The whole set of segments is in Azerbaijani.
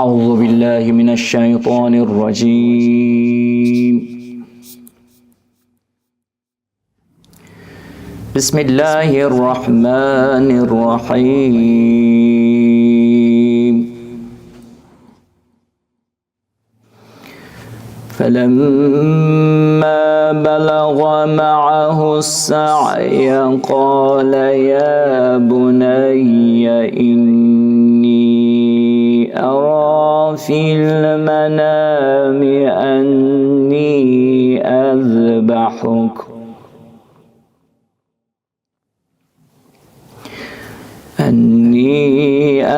أعوذ بالله من الشيطان الرجيم. بسم الله الرحمن الرحيم. فلما بلغ معه السعي قال يا بني إني أرى في المنام أني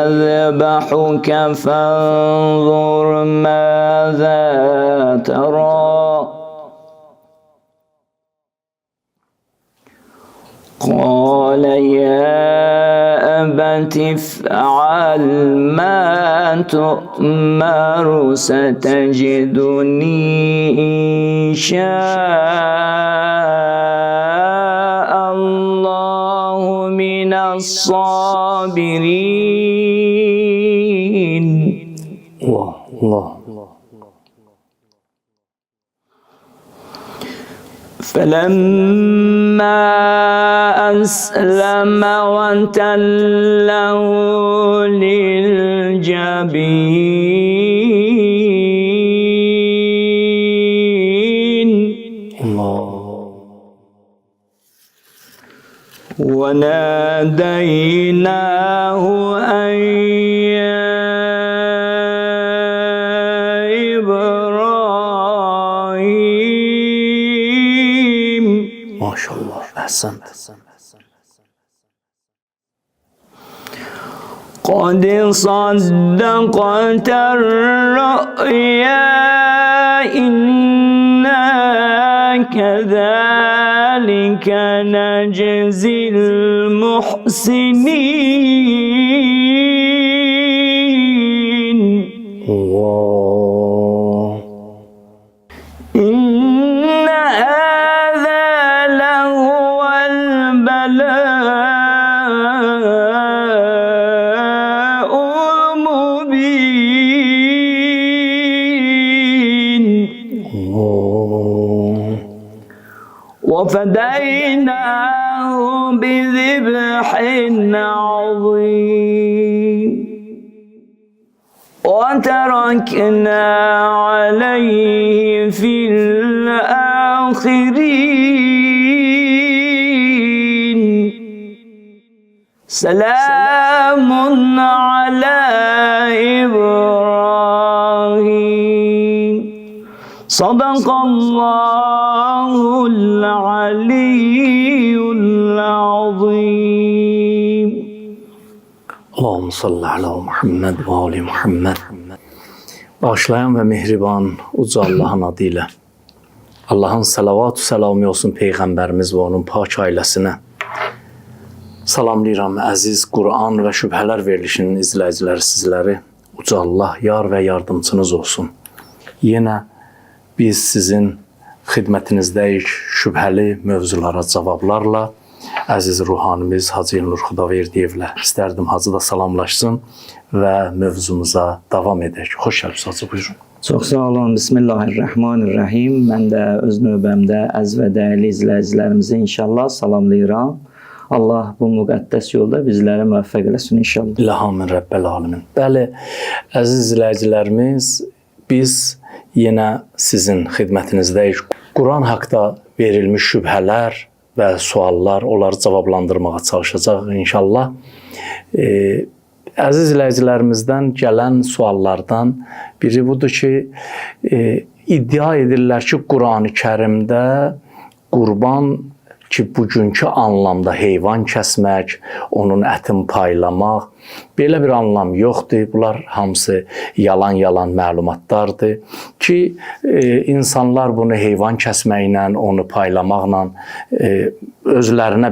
أذبحك فانظر ماذا ترى. قال يا أبت افعل ما تؤمر ستجدني إن شاء الله من الصابرين. الله. فلما أسلم وتله للجبين وناديناه أن يا إبراهيم. ما شاء الله، أحسنت. قد صدقت الرؤيا إنا كذلك نجزي المحسنين. الله. إن هذا لهو البلاء المبين. وفديناه بذبح عظيم وتركنا عليه في الآخرين. سلام على إبراهيم. صدق الله العلي العظيم. Allahümme salli ala Muhammed ve ali Muhammed. Bağışlayan ve mehriban uca Allah'ın adıyla. Allah'ın salavat-ı selamı olsun Peyğəmbərimiz və onun pak ailəsinə. Salamlayıram əziz Qur'an və şübhələr verilişinin izləyiciləri sizləri. Uca Allah yar və yardımcınız olsun. Yenə biz sizin xidmətinizdəyik şübhəli mövzulara cavablarla. Əziz ruhanimiz Hacı Elnur Xudaverdiyevlə istərdim Hacı da salamlaşsın və mövzumuza davam edək. Xoş gəlibsiniz Hacı, buyurun. Çox sağ olun. Bismillahirrahmanirrahim. Mən də öz növbəmdə əziz və dəyərli izləyicilərimizi inşallah salamlayıram. Allah bu müqəddəs yolda bizləri müvəffəq eləsin inşallah. İlhamın Rəbbəl alemin. Bəli, əziz izləyicilərimiz, biz yenə sizin xidmətinizdəyik. Quran haqda verilmiş şübhələr və suallar, onları cavablandırmağa çalışacaq inşallah. Əziz izləyicilərimizdən gələn suallardan biri budur ki, iddia edirlər ki, Quran-ı Kərimdə qurban ki, bugünkü anlamda heyvan kəsmək, onun ətini paylamaq, belə bir anlam yoxdur. Bunlar hamısı yalan məlumatlardır ki, insanlar bunu heyvan kəsməklə, onu paylamaqla özlərinə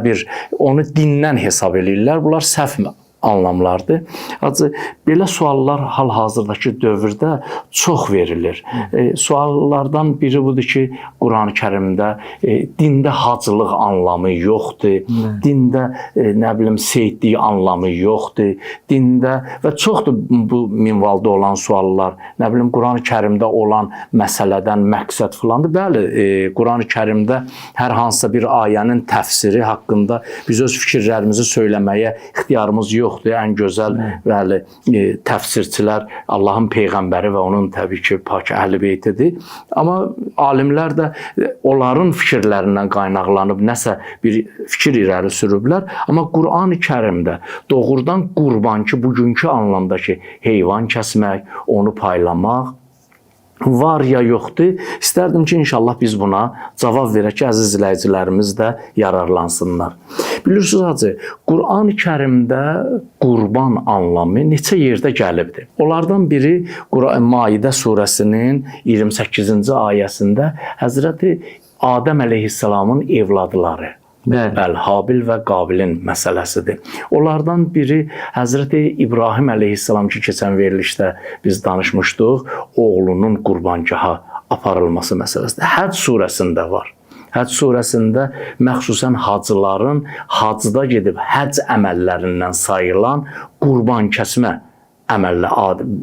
onu dindən hesab edirlər. Bunlar səhv anlamlardır. Ancaq belə suallar hal-hazırdakı dövrdə çox verilir. Suallardan biri budur ki, Qurani-Kərimdə dində hacılıq anlamı yoxdur. Dində nə bilim seyidlik anlamı yoxdur. Dində və çoxdur bu minvalda olan suallar. Nə bilim Qurani-Kərimdə olan məsələdən məqsəd filandır. Bəli, Qurani-Kərimdə hər hansısa bir ayənin təfsiri haqqında biz öz fikirlərimizi söyləməyə ixtiyarımız yoxdur. Ən gözəl bəli təfsirçilər Allahın peyğəmbəri və onun təbii ki, pak əhl-i-beytidir. Amma alimlər də onların fikirlərindən qaynaqlanıb nəsə bir fikir irəli sürüblər. Amma Qurani-Kərimdə doğrudan qurban ki, bugünkü anlamdakı heyvan kəsmək, onu paylamaq var ya yoxdur? İstərdim ki, inşallah biz buna cavab verək ki, əziz izləyicilərimiz də yararlansınlar. Bilirsiniz, hacı, Qurani-Kərimdə qurban anlamı neçə yerdə gəlibdir. Onlardan biri Maidə surəsinin 28-ci ayəsində Həzrəti Adəm əleyhissalamın evladları, Habil və Qabilin məsələsidir. Onlardan biri Həzrəti İbrahim əleyhissalam ki, keçən verilişdə biz danışmışdıq, oğlunun qurbangaha aparılması məsələsidir. Həcc surəsində var. Həcc surəsində məxsusən hacıların hacda gedib həcc əməllərindən sayılan qurban kəsmə əməlli,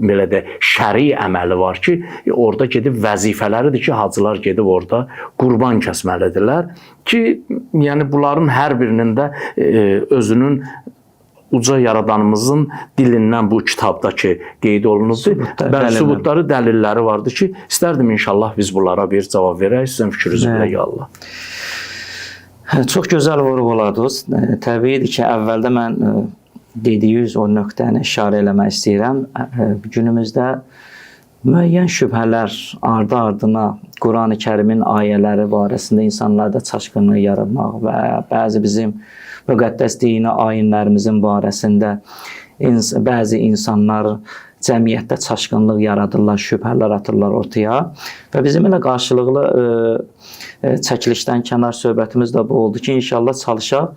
belə də şəri əməli var ki, orada gedib vəzifələridir ki, hacılar gedib orada qurban kəsməlidirlər ki, yəni bunların hər birinin də özünün uca yaradanımızın dilindən bu kitabdakı qeyd olunubdur. Sübutları, dəlilləri vardır ki, istərdim inşallah biz bunlara bir cavab verək, sizin fikrinizi bilək Allah. Çox gözəl vurğuladınız. Təbiidir ki, əvvəldə mən dediyiniz o nöqtəni işarə eləmək istəyirəm. Günümüzdə müəyyən şübhələr ardı-ardına Qurani-Kərimin ayələri barəsində insanlarda çaşqınlıq yaratmaq və bəzi bizim müqəddəs dini ayinlərimizin barəsində bəzi insanlar cəmiyyətdə çaşqınlıq yaradırlar, şübhələr atırlar ortaya və bizim elə qarşılıqlı çəkilişdən kənar söhbətimiz də bu oldu ki, inşallah çalışaq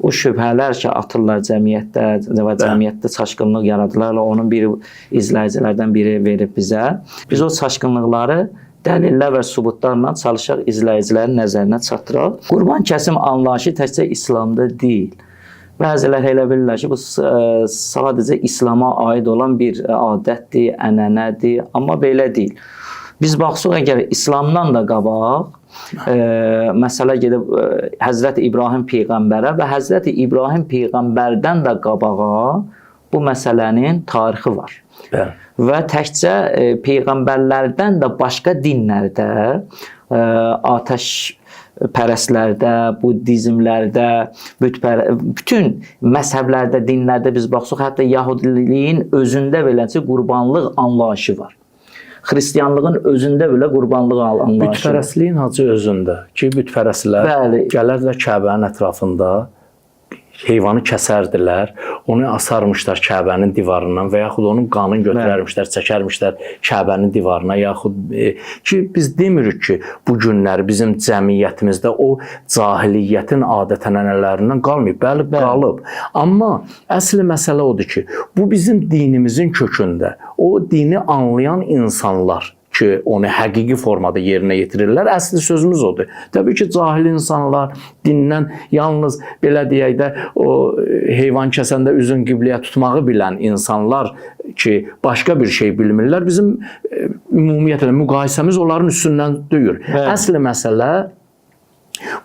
o şübhələr ki, atırlar cəmiyyətdə və cəmiyyətdə çaşqınlıq yaradırlar, onun biri izləyicilərdən biri verib bizə. Biz o çaşqınlıqları dəlillər və sübutlarla çalışaq izləyicilərin nəzərinə çatdıraq. Qurban kəsim anlayışı təkcə İslamda deyil. Bəzilər elə bilirlər ki, bu sadəcə İslama aid olan bir adətdir, ənənədir, amma belə deyil. Biz baxsaq, əgər İslamdan da qabaq, məsələ gedib Həzrəti İbrahim Peyğəmbərə və Həzrəti İbrahim Peyğəmbərdən də qabağa bu məsələnin tarixi var. Və təkcə Peyğəmbərlərdən də başqa dinlərdə, atəş pərəstlərdə, buddizmlərdə, bütün məzhəblərdə, dinlərdə biz baxsaq, hətta Yahudiliyin özündə beləncə qurbanlıq anlayışı var. Xristianlığın özündə belə qurbanlıq anlayışı. Bütpərəstliyin hacı özündə ki, bütpərəstlər gələrlər Kəbənin ətrafında heyvanı kəsərdilər, onu asarmışlar Kəbənin divarından və yaxud onun qanını götürərmişlər, çəkərmişlər Kəbənin divarına, yaxud ki, biz demirik ki, bu günləri bizim cəmiyyətimizdə o cahiliyyətin adət-ənənələrindən qalmayıb, bəli, qalıb. Amma əsli məsələ odur ki, bu bizim dinimizin kökündə, o dini anlayan insanlar ki, onu həqiqi formada yerinə yetirirlər. Əsli sözümüz odur. Təbii ki, cahil insanlar dindən yalnız belə deyək də o heyvan kəsəndə üzün qibləyə tutmağı bilən insanlar ki, başqa bir şey bilmirlər. Bizim ümumiyyətlə müqayisəmiz onların üstündən deyil. Əsli məsələ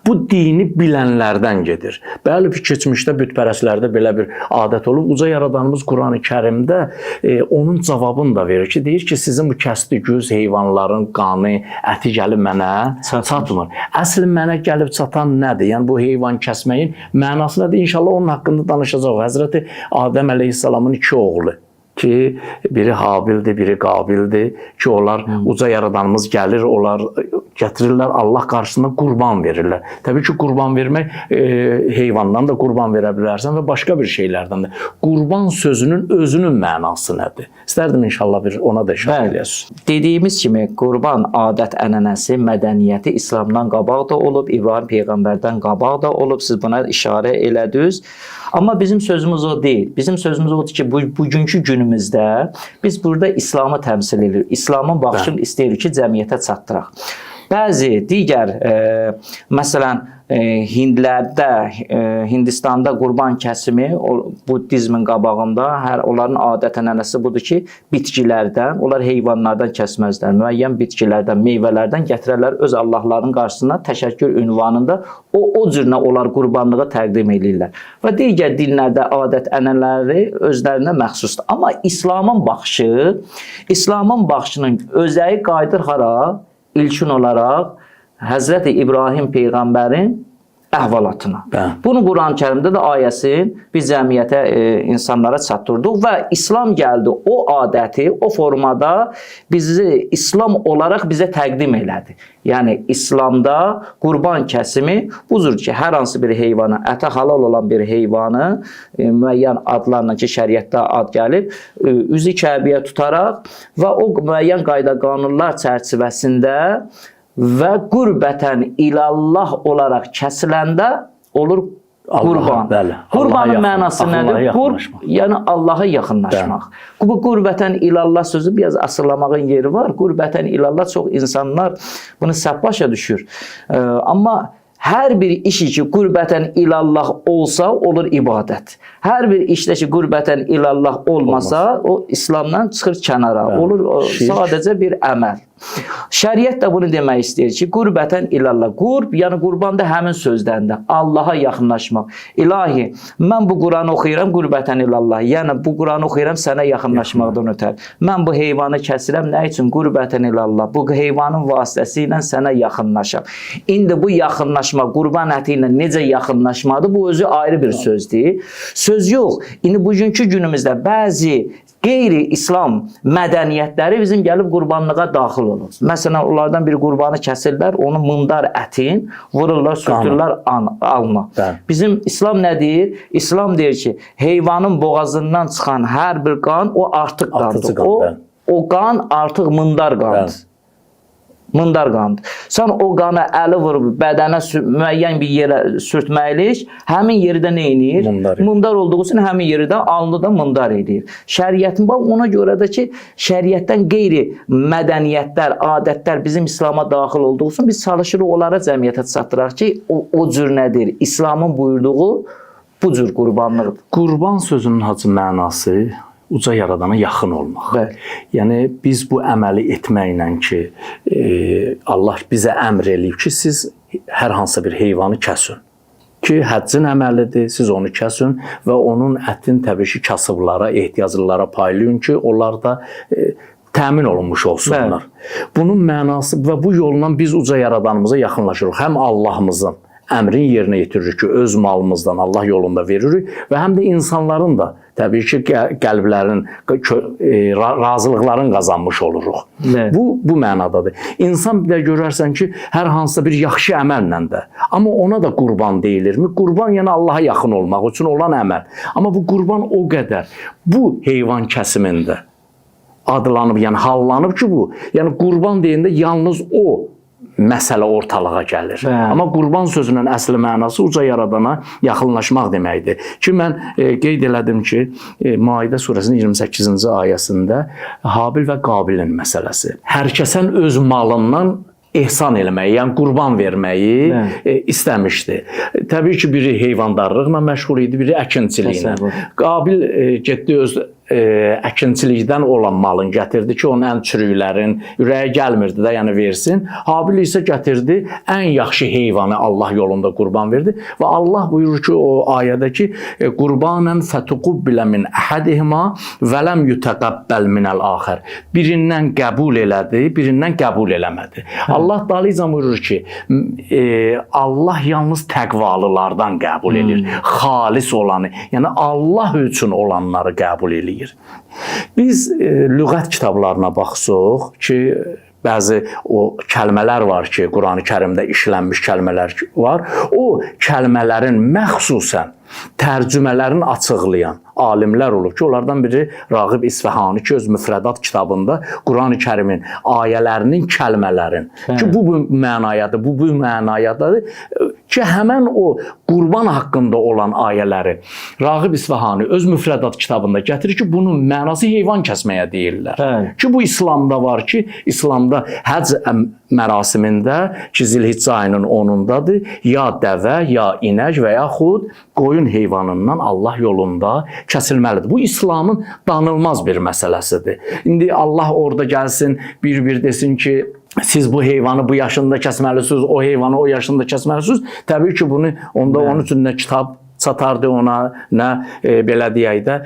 bu dini bilənlərdən gedir. Bəli, keçmişdə bütpərəstlərdə belə bir adət olub. Uca yaradanımız Qurani-Kərimdə onun cavabını da verir ki, deyir ki, sizin bu kəsdi-güz heyvanların qanı, əti gəlib mənə çatmır. Əsl mənə gəlib çatan nədir? Yəni, bu heyvan kəsməyin mənası nədir? İnşallah onun haqqında danışacaq. Həzrəti Adəm əleyhissalamın 2 oğlu ki, biri Habildir, biri Qabildir ki, onlar uca yaradanımız gəlir, onlar gətirirlər, Allah qarşısında qurban verirlər. Təbii ki, qurban vermək heyvandan da qurban verə bilərsən və başqa bir şeylərdən də. Qurban sözünün özünün mənası nədir? İstərdim inşallah bir ona da işarə eləyəsiniz. Dediyimiz kimi, qurban adət ənənəsi, mədəniyyəti İslamdan qabaq da olub, İbrahim Peyğəmbərdən qabaq da olub. Siz buna işarə elədiniz. Amma bizim sözümüz o deyil. Bizim sözümüz odur ki, bugünkü günümüzdə biz burada İslamı təmsil edirik. İslamın baxışını istəyirik ki, cəmiyyətə çatdıraq. Bəzi digər, məsələn, Hindlərdə, Hindistanda qurban kəsimi Buddizmin qabağında onların adət-ənənəsi budur ki, bitkilərdən, onlar heyvanlardan kəsməzlər. Müəyyən bitkilərdən, meyvələrdən gətirərlər öz Allahların qarşısına təşəkkür ünvanında o cürünə onlar qurbanlığı təqdim edirlər. Və digər dinlərdə adət-ənənələri özlərinə məxsusdur. Amma İslamın baxışının özəyi qayıdır hara? İlkin olaraq Həzrəti İbrahim Peyğəmbərin əhvalatına. Bunu Quran-Kərimdə də ayəsini biz cəmiyyətə, insanlara çatdırdıq və İslam gəldi o adəti, o formada bizi İslam olaraq bizə təqdim elədi. Yəni İslamda qurban kəsimi budur ki, hər hansı bir heyvanı, ətə halal olan bir heyvanı müəyyən adlarla ki, şəriətdə ad gəlib, üzü Kəbəyə tutaraq və o müəyyən qayda-qanunlar çərçivəsində və qurbətən ilallah olaraq kəsiləndə olur qurban. Qurbanın mənası nədir? Yəni Allaha yaxınlaşmaq. Bu qurbətən ilallah sözü biraz asırlamağın yeri var. Qurbətən ilallah çox insanlar bunu səhv başa düşür. Amma hər bir işi ki, qurbətən ilallah olsa, olur ibadət. Hər bir işdə ki, qurbətən ilallah olmasa, o İslamdan çıxır kənara. Olur sadəcə bir əməl. Şəriət də bunu demək istəyir ki, qurbətən ilallah. Qurb, yəni qurban da həmin sözdəndir. Allaha yaxınlaşmaq. İlahi, mən bu Quranı oxuyuram qurbətən ilallah. Yəni bu Quranı oxuyuram sənə yaxınlaşmaqdan ötər. Mən bu heyvanı kəsirəm nə üçün? Qurbətən ilallah. Bu heyvanın vasitəsilə sənə yaxınlaşam. İndi bu yaxınlaşma qurban əti ilə necə yaxınlaşmadır? Bu özü ayrı bir sözdür. Söz yox. İndi bugünkü günümüzdə bəzi qeyri-İslam mədəniyyətləri bizim gəlib qurbanlığa daxil olur. Məsələn, onlardan bir qurbanı kəsirlər, onu mındar ətin vururlar, sürtürlər alma. Bizim İslam nə deyir? İslam deyir ki, heyvanın boğazından çıxan hər bir qan o artıq qandır. O qan artıq mındar qandır. Mındar qandır. Sən o qanı əli vurub bədənə müəyyən bir yerə sürtməyilik, həmin yerdə nə edir? Mındar olduğu üçün həmin yerdə alnı da mındar edir. Şəriətin bax ona görə də ki, şəriətdən qeyri mədəniyyətlər, adətlər bizim İslam'a daxil olduğu üçün biz çalışırıq onlara cəmiyyətə çatdıraq ki, o cür nədir? İslamın buyurduğu bu cür qurbanlıqdır. Qurban sözünün hacı mənası uca yaradana yaxın olmaq. Yəni biz bu əməli etməklə ki, Allah bizə əmr eləyib ki, siz hər hansı bir heyvanı kəsin. Ki, həccin əməlidir, siz onu kəsin və onun ətin təbii ki, kasıblara, ehtiyaclılara paylayın ki, onlar da təmin olunmuş olsunlar. Bunun mənası və bu yolla biz uca yaradanımıza yaxınlaşırıq. Həm Allahımızın əmrin yerinə yetiririk ki, öz malımızdan Allah yolunda veririk və həm də insanların da təbii ki, qəlblərin, razılıqların qazanmış oluruq. Bu mənadadır. İnsan bir də görərsən ki, hər hansısa bir yaxşı əməllə də, amma ona da qurban deyilirmi? Qurban yəni Allaha yaxın olmaq üçün olan əməl. Amma bu qurban o qədər bu heyvan kəsimində adlanıb, yəni hallanıb ki, bu, yəni qurban deyəndə yalnız o məsələ ortalığa gəlir. Amma qurban sözünün əsli mənası uca yaradana yaxınlaşmaq deməkdir. Ki, mən qeyd elədim ki, Maidə surəsinin 28-ci ayəsində Habil və Qabilin məsələsi. Hər kəsən öz malından ehsan eləməyi, yəni qurban verməyi istəmişdi. Təbii ki, biri heyvandarlıqla məşğul idi, biri əkinçiliklə. Qabil getdi öz əkinçilikdən olan malın gətirdi ki, onun ən çürüklərin ürəyə gəlmirdi də, yəni versin. Habil isə gətirdi ən yaxşı heyvanı Allah yolunda qurban verdi və Allah buyurur ki, o ayədə ki, qurbanən fətuqubbilə min əhədihima və ləm yutəqəbbəl minəl axər. Birindən qəbul elədi, birindən qəbul eləmədi. Allah dalıca buyurur ki, Allah yalnız təqvalılardan qəbul edir, xalis olanı, yəni Allah üçün olanları qəbul edir. Biz lüğət kitablarına baxsaq ki, bəzi o kəlmələr var ki, Qurani-Kərimdə işlənmiş kəlmələr var. O kəlmələrin məxsusən tərcümələrini açıqlayan alimlər olub ki, onlardan biri Rağib İsfahani ki, öz müfrədat kitabında Qurani-Kərimin ayələrinin, kəlmələrin ki, bu mənayadır, bu mənayadır. ki, həmən o qurban haqqında olan ayələri Rağib İsfahani öz müfrədat kitabında gətirir ki, bunun mənası heyvan kəsməyə deyirlər. Bəli. Ki, bu İslamda var ki, İslamda həcc mərasimində ki, Zilhiccə ayının 10-undadır, ya dəvə, ya inək və yaxud qoyun heyvanından Allah yolunda kəsilməlidir. Bu İslamın danılmaz bir məsələsidir. İndi Allah orada gəlsin, bir desin ki, siz bu heyvanı bu yaşında kəsməlisiniz, o heyvanı o yaşında kəsməlisiniz. Təbii ki, bunu onda onun üçün nə kitab satardı ona, nə belə deyək də,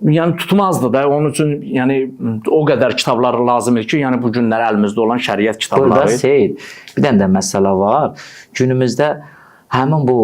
yəni tutmazdı da. Onun üçün yəni o qədər kitablar lazımdır ki, yəni bu günlər əlimizdə olan şəriət kitabları. Burada Seyid, bir dənə də məsələ var. Günümüzdə həmin bu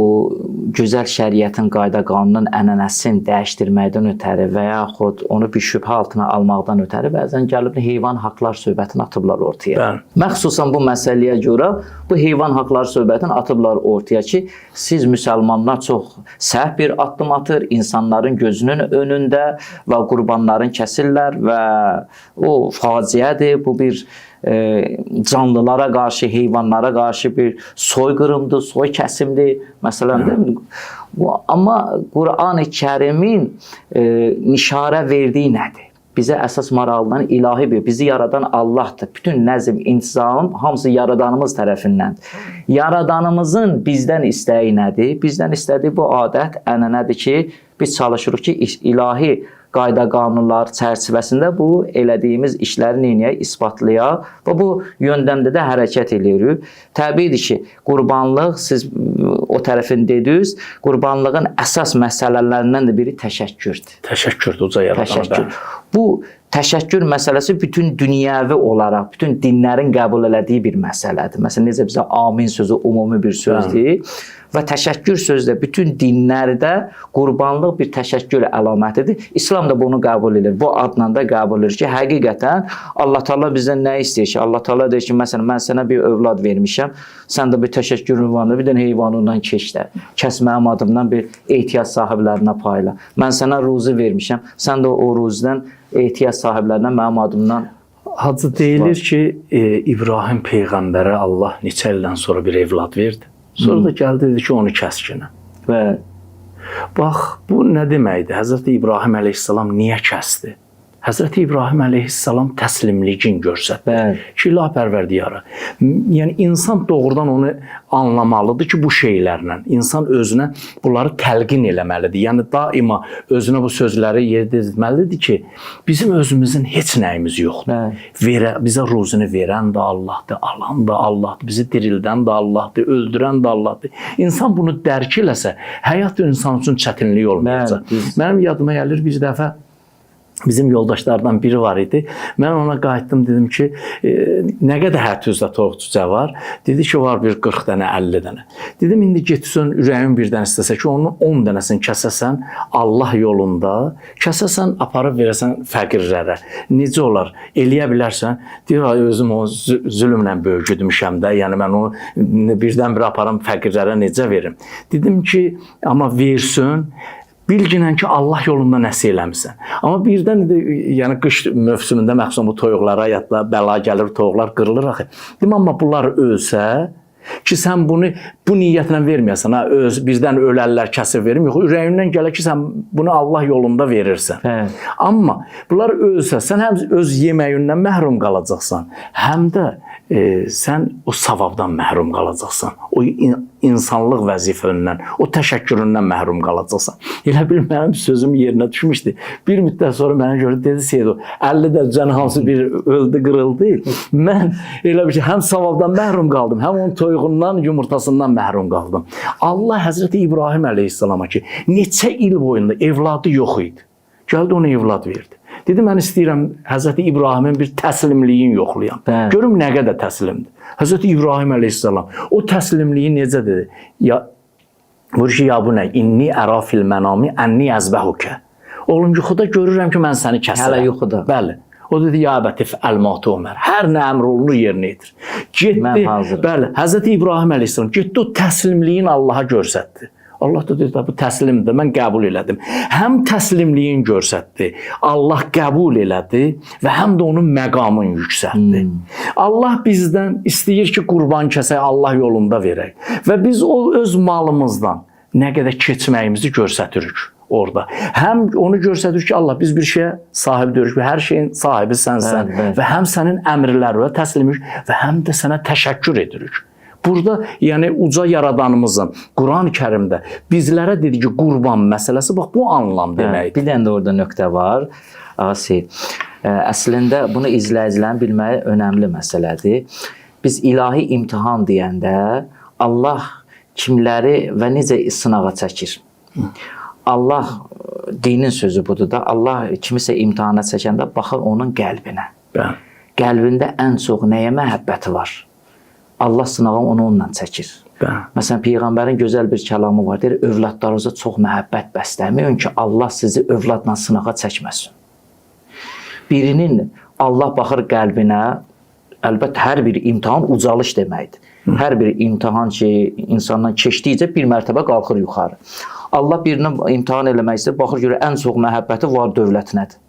gözəl şəriətin qayda qanunun ənənəsini dəyişdirməkdən ötəri və yaxud onu bir şübhə altına almaqdan ötəri bəzən gəlib heyvan haqlar söhbətini atıblar ortaya. Bəli. Məxsusən bu məsələyə görə bu heyvan haqları söhbətini atıblar ortaya ki, siz müsəlmanlar çox səhv bir addım atır, insanların gözünün önündə və qurbanların kəsirlər və o faciədir, bu bir canlılara qarşı, heyvanlara qarşı bir soyqırımdır, soy kəsimdir. Məsələn, deyil mi? Amma Qur'an-ı Kərimin nişarə verdiyi nədir? Bizə əsas maraqlanan ilahi bir, bizi yaradan Allahdır. Bütün nəzm, intizam hamısı yaradanımız tərəfindən. Yaradanımızın bizdən istəyi nədir? Bizdən istədiyi bu adət, ənənədir ki, biz çalışırıq ki, ilahi qayda qanunlar çərçivəsində bu elədiyimiz işləri neyinəyək, isbatlayaq və bu yöndəndə də hərəkət edirik. Təbiidir ki, qurbanlıq, siz o tərəfin dediniz, qurbanlığın əsas məsələlərindən də biri təşəkkürdür. Təşəkkürdür uca yaradana. Təşəkkür. Bu təşəkkür məsələsi bütün dünyəvi olaraq, bütün dinlərin qəbul elədiyi bir məsələdir. Məsələn, necə bizə amin sözü ümumi bir sözdür və təşəkkür sözü də bütün dinlərdə qurbanlıq bir təşəkkür əlamətidir. İslam da bunu qəbul edir. Bu adla da qəbul edir ki, həqiqətən Allah Taala bizdən nə istəyir ki? Allah Taala deyir ki, məsələn, mən sənə bir övlad vermişəm, sən də bir təşəkkür ünvanı, bir dənə heyvanından keç də. Kəs mənim adımdan bir ehtiyac sahiblərinə payla. Mən sənə ruzi vermişəm, sən də o ruzidən ehtiyac sahiblərinə mənim adımdan. Hacı deyilir ki, İbrahim Peyğəmbərə Allah neçə ildən sonra bir evlad verdi. Sonra da gəldi dedi ki, onu kəskinə. Və bax, bu nə deməkdir? Həzrəti İbrahim əleyhissalam niyə kəsdi? Həzrəti İbrahim əleyhissalam təslimliyin göstərdi. Ki, ilah pərverdiyara. Yəni, insan doğrudan onu anlamalıdır ki, bu şeylərlə insan özünə bunları təlqin eləməlidir. Yəni, daima özünə bu sözləri yedirməlidir ki, bizim özümüzün heç nəyimiz yoxdur. Bizə ruzunu verən də Allahdır, alan da Allahdır, bizi dirildən də Allahdır, öldürən də Allahdır. İnsan bunu dərk eləsə, həyat insan üçün çətinlik olmayacaq. Mənim yadıma gəlir bir dəfə, bizim yoldaşlardan biri var idi. Mən ona qayıtdım, dedim ki, nə qədər hərtüzdə toyuq-cücə var? Dedi ki, var bir 40 dənə, 50 dənə. Dedim, indi getsən, ürəyin birdən istəsə ki, onun 10 dənəsini kəsəsən Allah yolunda, kəsəsən, aparıb verəsən fəqirlərə. Necə olar? Eləyə bilərsən. Deyir, özüm o zülmlə böyüdmüşəm də, yəni mən onu birdən-bir aparım fəqirlərə necə verim? Dedim ki, amma versin, bilginən ki, Allah yolunda nəsə eləmirsən. Amma birdən yəni qış mövsümündə məxsusən bu toyuqlara yatla bəla gəlir, toyuqlar qırılır axı. Deyim, amma bunlar ölsə ki, sən bunu bu niyyətlə verməyəsən, bizdən ölərlər, kəsir verim, yox, ürəyindən gələr ki, sən bunu Allah yolunda verirsən. Amma bunlar ölsə, sən həm öz yeməyindən məhrum qalacaqsan, həm də sən o savabdan məhrum qalacaqsan. O insanlıq vəzifəndən, o təşəkküründən məhrum qalacaqsan. Elə bil mənim sözüm yerinə düşmüşdü. Bir müddət sonra mənə görə dedi Seydo, 50 dərəcən hansı bir öldü, qırıldı. Mən elə bir ki, həm savabdan məhrum qaldım, həm onun toyuğundan, yumurtasından məhrum qaldım. Allah Həzrəti İbrahim əleyhissalama ki, neçə il boyunda evladı yox idi. Gəldi ona evlad verdi. Dedi, mən istəyirəm Həzrəti İbrahimin bir təslimliyin yoxlayam. Görüm nə qədər təslimdir. Həzrəti İbrahim əleyhissalam o təslimliyi necə dedi? Buyur ki, ya bu nə? İnni ərə fil mənami ənni əzbəhukə. Oğlum, yuxuda görürəm ki, mən səni kəsərəm. Hələ yuxuda. Bəli. O dedi, ya əbətif əl-matı Ömər. Hər nə əmr olunur yerinə edir. Mən hazırım. Bəli, Həzrəti İbrahim əleyhissalam getdi o təslimliyin Allaha göstərdi. Allah da dedi, bu təslimdir, mən qəbul elədim. Həm təslimliyin göstərdi, Allah qəbul elədi və həm də onun məqamını yüksəltdi. Allah bizdən istəyir ki, qurban kəsək, Allah yolunda verək. Və biz o öz malımızdan nə qədər keçməyimizi göstəririk orada. Həm onu göstərir ki, Allah biz bir şeyə sahib deyirik və hər şeyin sahibi sənsən və həm sənin əmrlərinə təslim edirik və həm də sənə təşəkkür edirik. Burada yəni uca yaradanımızın Qurani-Kərimdə bizlərə dedi ki, qurban məsələsi bax bu anlam deməkdir. Bir dənə də orada nöqtə var. Seyid. Əslində bunu izləyicilərin bilməyi önəmli məsələdir. Biz ilahi imtahan deyəndə Allah kimləri və necə sınağa çəkir? Allah, dinin sözü budur da, Allah kimisə imtihana çəkəndə baxır onun qəlbinə. Qəlbində ən çox nəyə məhəbbəti var? Allah sınağı onu onunla çəkir. Məsələn, Peyğəmbərin gözəl bir kəlamı var. Deyir, övladlarınıza çox məhəbbət bəsləməyin ki, Allah sizi övladla sınağa çəkməsin. Birinin Allah baxır qəlbinə, əlbəttə hər bir imtahan ucalış deməkdir. Hər bir imtahan ki, insandan keçdikcə bir mərtəbə qalxır yuxarı. Allah birini imtahan eləmək istəyir, baxır görə ən çox məhəbbəti var dövlətinədir.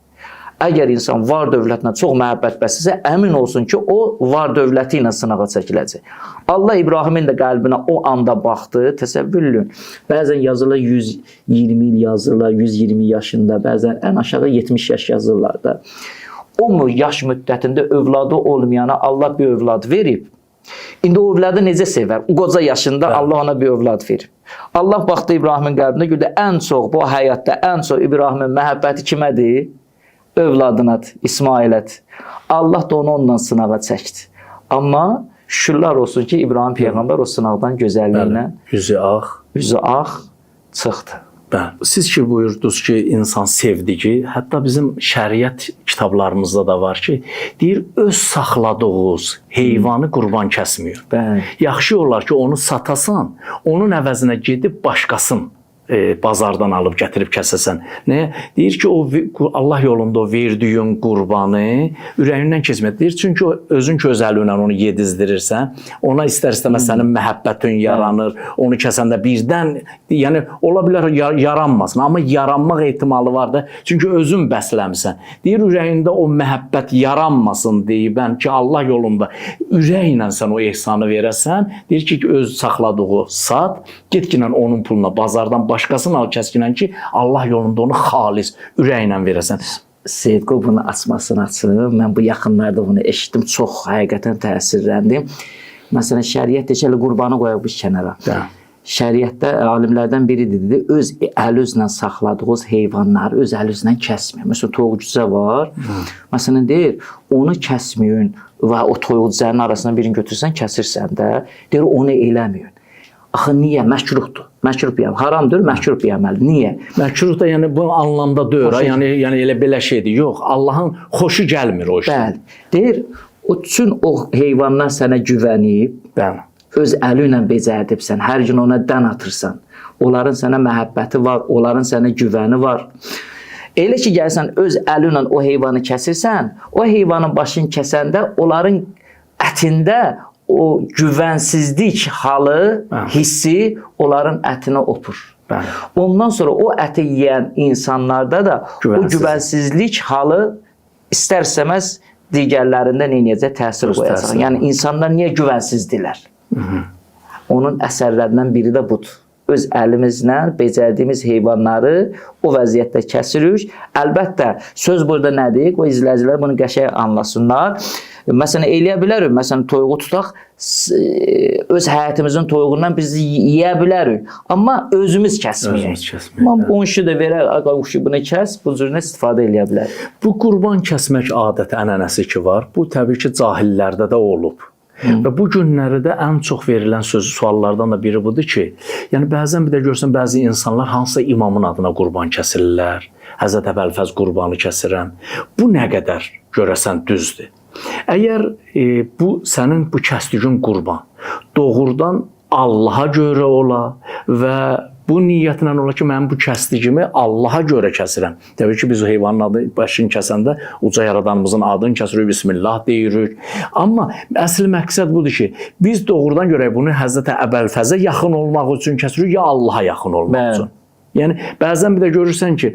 Əgər insan var dövlətinə çox məhəbbət bəsləyirsə, əmin olsun ki, o var dövləti ilə sınağa çəkiləcək. Allah İbrahimin də qəlbinə o anda baxdı, təsəvvür edin. Bəzən yazırlar 120 il yazırlar, 120 yaşında, bəzən ən aşağı 70 yaş yazırlar da. O yaş müddətində övladı olmayana Allah bir övlad verib. İndi o övladı necə sevər? O qoca yaşında Allah ona bir övlad verib. Allah baxdı İbrahimin qəlbinə, gördü ən çox bu həyatda ən çox İbrahimin məhəbbəti kimədir? Övladınadır, İsmailədir. Allah da onu ondan sınağa çəkdi. Amma şükürlər olsun ki, İbrahim Peyğəmbər o sınaqdan gözəlliyinə üzü ağ çıxdı. Siz ki buyurdunuz ki, insan sevdiyi, hətta bizim şəriət kitablarımızda da var ki, deyir, öz saxladığınız heyvanı qurban kəsmir. Yaxşı olar ki, onu satasan, onun əvəzinə gedib başqasın bazardan alıb gətirib kəsəsən. Nə? Deyir ki, o Allah yolunda o verdiyin qurbanı ürəyindən keçmir. Deyir, çünki özün gözəli ilə onu yedizdirirsən, ona istər-istəməz sənin məhəbbətin yaranır. Onu kəsəndə birdən, yəni ola bilər yaranmasın, amma yaranmaq ehtimalı var da, çünki özün bəsləmisən. Deyir, ürəyində o məhəbbət yaranmasın deyibən ki, Allah yolunda ürəklə sən o ehsanı verəsən, deyir ki, öz saxladığı sat, getginən onun puluna bazardan başqasını al kəskinən ki, Allah yolunda onu xalis ürəklə verəsən. Seyidqo bunu açmasını açıb. Mən bu yaxınlarda bunu eşitdim. Çox həqiqətən təsirləndim. Məsələn, şəriət deşəli qurbanı qoyaq biz kənara. Şəriətdə alimlərdən biri dedi, öz əl-üzlə saxladığınız heyvanları öz əl-üzlə kəsməyin. Məsələn, toyuq-cüzə var. Məsələn, deyir, onu kəsməyin və o toyuq-cüzənin arasından birini götürsən, kəsirsən də, deyir, onu eləməyin. Axı, niyə? Məkruhdur. Məkruh bir əməl. Haramdır, məkruh bir əməl. Niyə? Məkruh da yəni bu anlamda deyil. Yəni elə belə şeydir. Yox, Allahın xoşu gəlmir o işdən. Bəli. Deyir, o üçün o heyvandan sənə güvənib, öz əli ilə becərdibsən, hər gün ona dən atırsan. Onların sənə məhəbbəti var, onların sənə güvəni var. Elə ki, gəlsən öz əli ilə o heyvanı kəsirsən, o heyvanın başını kəsəndə onların ətində o güvənsizlik halı, hissi onların ətinə opur. Ondan sonra o əti yeyən insanlarda da o güvənsizlik halı istər-istəməz digərlərində neynəyəcək? Təsir qoyacaq. Yəni, insanlar niyə güvənsizdirlər? Onun əsərlərindən biri də budur. Öz əlimizlə becərdiyimiz heyvanları o vəziyyətdə kəsirik. Əlbəttə, söz burada nədir? O izləyicilər bunu qəşəng anlasınlar. Məsələn, eləyə bilərik. Məsələn, toyuğu tutaq, öz həyətimizin toyuğundan biz yeyə bilərik. Amma özümüz kəsməyək. Amma qonşu da verək, qonşu bunu kəs, bu cürünə istifadə eləyə bilərik. Bu qurban kəsmək adəti, ənənəsi ki var, bu təbii ki, cahillərdə də olub. Və bu günlərdə ən çox verilən sözü suallardan da biri budur ki, yəni bəzən bir də görsən, bəzi insanlar hansısa imamın adına qurban kəsirlər, Həzrət Əbəlfəz qurbanı kəsirəm. Bu nə qədər görəsən düzdür? Əgər bu sənin bu kəsdiyin qurban doğrudan Allaha görə ola və bu niyyətlə ola ki, mən bu kəsdiyimi Allaha görə kəsirəm. Təbii ki, biz o heyvanın adı başını kəsəndə uca yaradanımızın adını kəsirik, bismillah deyirik. Amma əsl məqsəd budur ki, biz doğrudan görək bunu Həzrət Əbəlfəzə yaxın olmaq üçün kəsirik, ya Allaha yaxın olmaq üçün. Yəni bəzən bir də görürsən ki,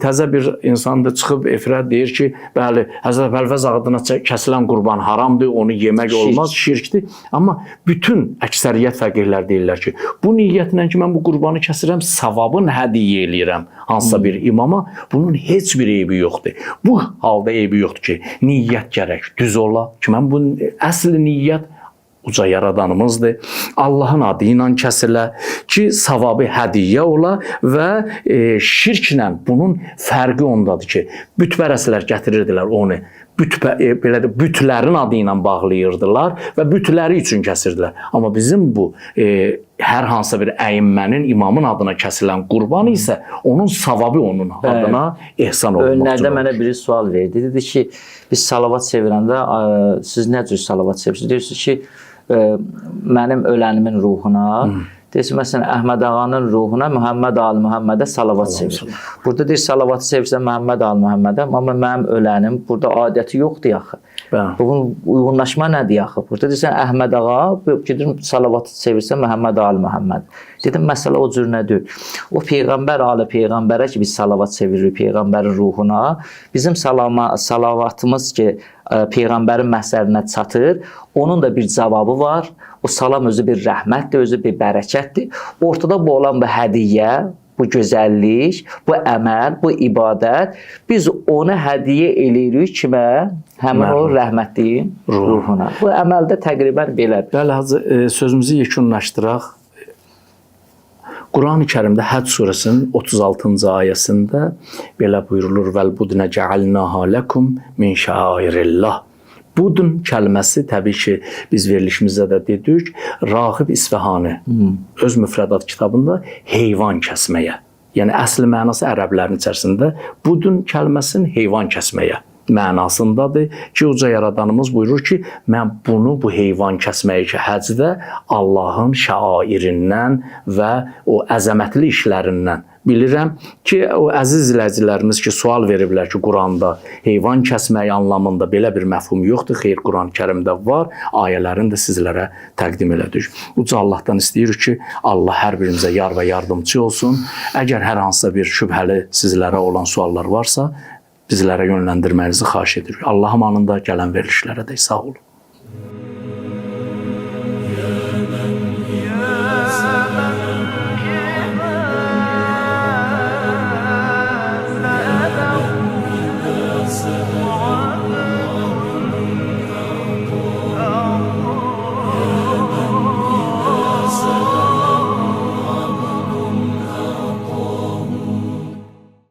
təzə bir insan da çıxıb efirə deyir ki, bəli, Həzrət Əbəlfəz adına kəsilən qurban haramdır, onu yemək olmaz, şirkdir. Amma bütün əksəriyyət fəqihlər deyirlər ki, bu niyyətlə ki, mən bu qurbanı kəsirəm, savabını hədiyyə eləyirəm hansısa bir imama, bunun heç bir eybi yoxdur. Bu halda eybi yoxdur ki, niyyət gərək düz ola ki, mən bu əsl niyyət uca yaradanımızdır. Allahın adı ilə kəsilə ki, savabı hədiyyə ola və şirklə bunun fərqi ondadır ki, bütpərəstlər gətirirdilər onu, bütlərin adı ilə bağlayırdılar və bütləri üçün kəsirdilər. Amma bizim bu hər hansısa bir əyimmənin, imamın adına kəsilən qurban isə onun savabı onun adına ehsan olunmaq üçün. Önlərdə mənə biri sual verdi. Dedi ki, biz salavat çevirəndə siz nə cür salavat çevirsiniz? Deyirsiniz ki, mənim ölənimin ruhuna, deyirsin, məsələn, Əhməd ağanın ruhuna Muhammed Ali Muhammedə salavat çevir. Burada deyir, salavatı çevirsən Muhammed Ali Muhammedə, amma mənim ölənim, burada adəti yoxdur yaxı. Bunun uyğunlaşma nədir yaxı? Burada deyirsən, Əhməd ağa, gedir, salavatı çevirsən Muhammed Ali Muhammed. Dedim, məsələ o cür nədir? O Peyğəmbər Ali Peyğəmbərə ki, biz salavat çeviririk Peyğəmbərin ruhuna, bizim salavatımız ki, Peyğəmbərin məhsərinə çatır, onun da bir cavabı var. O salam özü bir rəhmətdir, özü bir bərəkətdir. Ortada bu olan bu hədiyyə, bu gözəllik, bu əməl, bu ibadət, biz onu hədiyyə eləyirik kimə? Həmin o rəhmətliyin ruhuna. Bu əməldə təqribən belədir. Bəli, Hacı, sözümüzü yekunlaşdıraq. Quran-ı Kərimdə Həcc surəsinin 36-cı ayəsində belə buyurulur: "Vəl budnə cəalnaha lakum min şairillah." Budun kəlməsi təbii ki, biz verilişimizdə də dedik, Rağib İsfahani öz müfrədat kitabında heyvan kəsməyə, yəni əsl mənası ərəblərin içərisində budun kəlməsinin heyvan kəsməyə mənasındadır ki, uca yaradanımız buyurur ki, mən bunu bu heyvan kəsməyi ki, həcdə Allahın şairindən və o əzəmətli işlərindən bilirəm ki, o əziz izləyicilərimiz ki, sual veriblər ki, Quranda heyvan kəsməyi anlamında belə bir məfhum yoxdur. Xeyr, Quran-ı Kərimdə var, ayələrini də sizlərə təqdim elədik. Uca Allahdan istəyirik ki, Allah hər birimizə yar və yardımcı olsun. Əgər hər hansısa bir şübhəli sizlərə olan suallar varsa, bizlərə yönləndirməyinizi xahiş edirik. Allah amanında gələn verilişlərə də sağ olun.